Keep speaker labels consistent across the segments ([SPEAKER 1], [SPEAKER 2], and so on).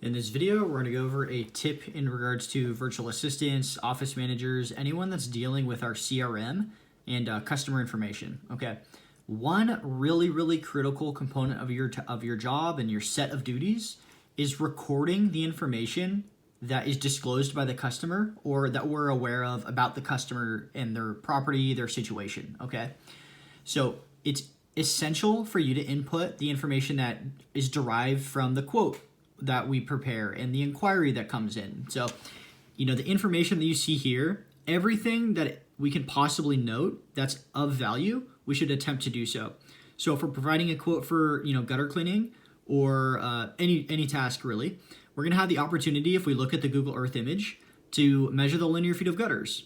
[SPEAKER 1] In this video, we're going to go over a tip in regards to virtual assistants, office managers, anyone that's dealing with our CRM and customer information. Okay, one really critical component of your job and your set of duties is recording the information that is disclosed by the customer or that we're aware of about the customer and their property, their situation. Okay, so it's essential for you to input the information that is derived from the quote that we prepare and the inquiry that comes in. So, the information that you see here, everything that we can possibly note that's of value, we should attempt to do so. So if we're providing a quote for, gutter cleaning or any task really, we're gonna have the opportunity, if we look at the Google Earth image, to measure the linear feet of gutters.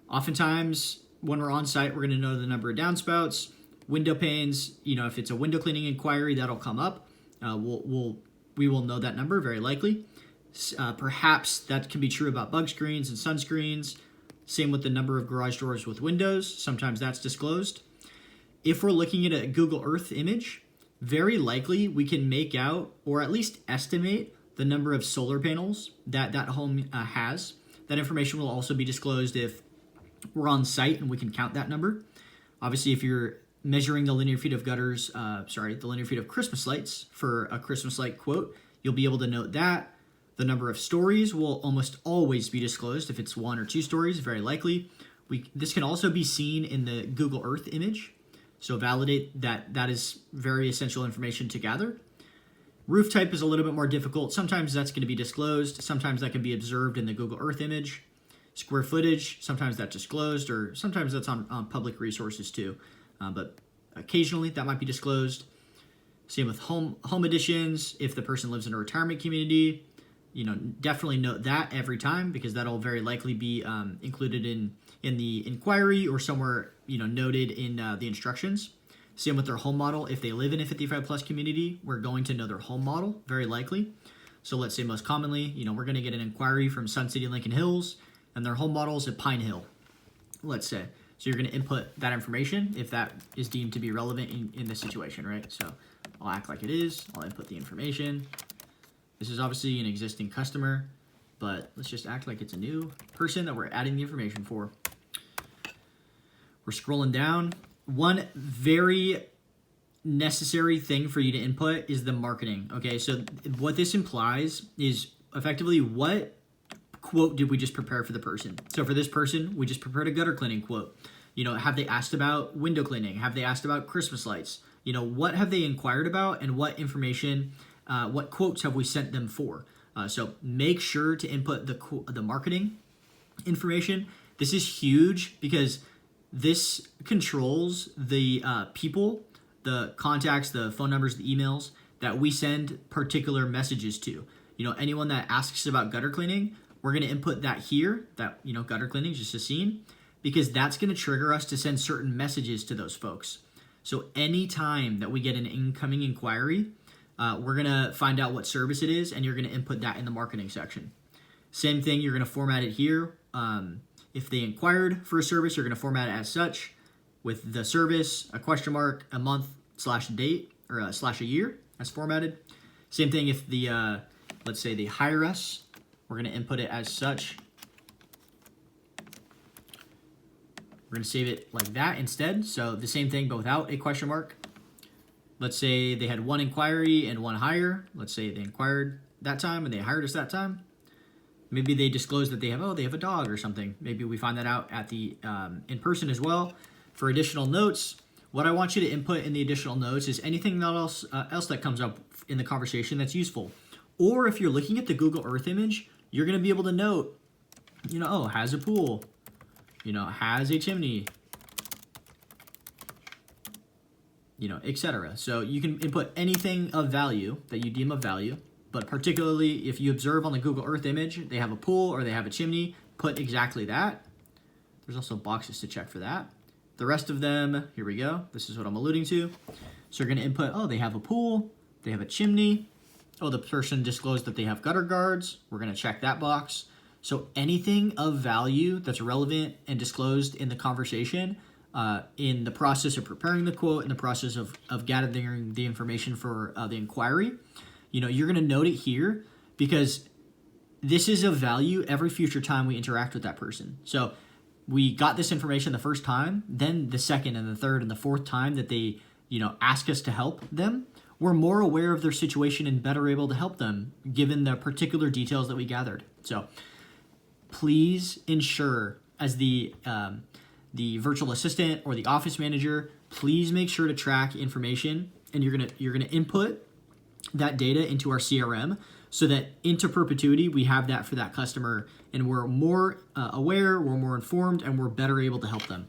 [SPEAKER 1] Oftentimes when we're on site, we're gonna know the number of downspouts, window panes. If it's a window cleaning inquiry, that'll come up. We will know that number very likely. Perhaps that can be true about bug screens and sunscreens. Same with the number of garage doors with windows. Sometimes that's disclosed. If we're looking at a Google Earth image, very likely we can make out or at least estimate the number of solar panels that home has. That information will also be disclosed if we're on site and we can count that number. Obviously, if you're measuring the linear feet of gutters, the linear feet of Christmas lights for a Christmas light quote, you'll be able to note that. The number of stories will almost always be disclosed. If it's 1 or 2 stories, very likely. This can also be seen in the Google Earth image. So validate that is very essential information to gather. Roof type is a little bit more difficult. Sometimes that's going to be disclosed. Sometimes that can be observed in the Google Earth image. Square footage, sometimes that's disclosed, or sometimes that's on public resources too. But occasionally that might be disclosed. Same with home additions. If the person lives in a retirement community, definitely note that every time, because that'll very likely be included in the inquiry or somewhere noted in the instructions. Same with their home model. If they live in a 55 plus community, we're going to know their home model very likely. So let's say most commonly, we're going to get an inquiry from Sun City Lincoln Hills, and their home model is at Pine Hill, let's say. So you're going to input that information if that is deemed to be relevant in this situation, right? So I'll act like it is. I'll input the information. This is obviously an existing customer, but let's just act like it's a new person that we're adding the information for. We're scrolling down. One very necessary thing for you to input is the marketing. Okay, so what this implies is effectively what quote did we just prepare for the person? So for this person, we just prepared a gutter cleaning quote. Have they asked about window cleaning? Have they asked about Christmas lights? What have they inquired about, and what information, what quotes have we sent them for? So make sure to input the marketing information. This is huge because this controls the people, the contacts, the phone numbers, the emails that we send particular messages to. Anyone that asks about gutter cleaning, we're going to input that here, that, gutter cleaning is just a scene, because that's going to trigger us to send certain messages to those folks. So anytime that we get an incoming inquiry, we're going to find out what service it is, and you're going to input that in the marketing section. Same thing, you're going to format it here. If they inquired for a service, you're going to format it as such, with the service, a question mark, a month / date, or / a year as formatted. Same thing if the, let's say they hire us, we're going to input it as such. We're going to save it like that instead. So the same thing, but without a question mark. Let's say they had 1 inquiry and 1 hire. Let's say they inquired that time and they hired us that time. Maybe they disclosed that they have a dog or something. Maybe we find that out at the in person as well. For additional notes, what I want you to input in the additional notes is anything else that comes up in the conversation that's useful. Or if you're looking at the Google Earth image, you're going to be able to note, has a pool, has a chimney, etc. So you can input anything of value that you deem of value, but particularly if you observe on the Google Earth image, they have a pool or they have a chimney, put exactly that. There's also boxes to check for that. The rest of them, here we go. This is what I'm alluding to. So you're going to input, they have a pool, they have a chimney. The person disclosed that they have gutter guards. We're going to check that box. So anything of value that's relevant and disclosed in the conversation, in the process of preparing the quote, in the process of gathering the information for the inquiry, you're going to note it here because this is of value every future time we interact with that person. So we got this information the first time, then the second and the third and the fourth time that they, ask us to help them, we're more aware of their situation and better able to help them given the particular details that we gathered. So please ensure, as the virtual assistant or the office manager, please make sure to track information, and you're gonna input that data into our CRM so that into perpetuity we have that for that customer, and we're more aware, we're more informed, and we're better able to help them.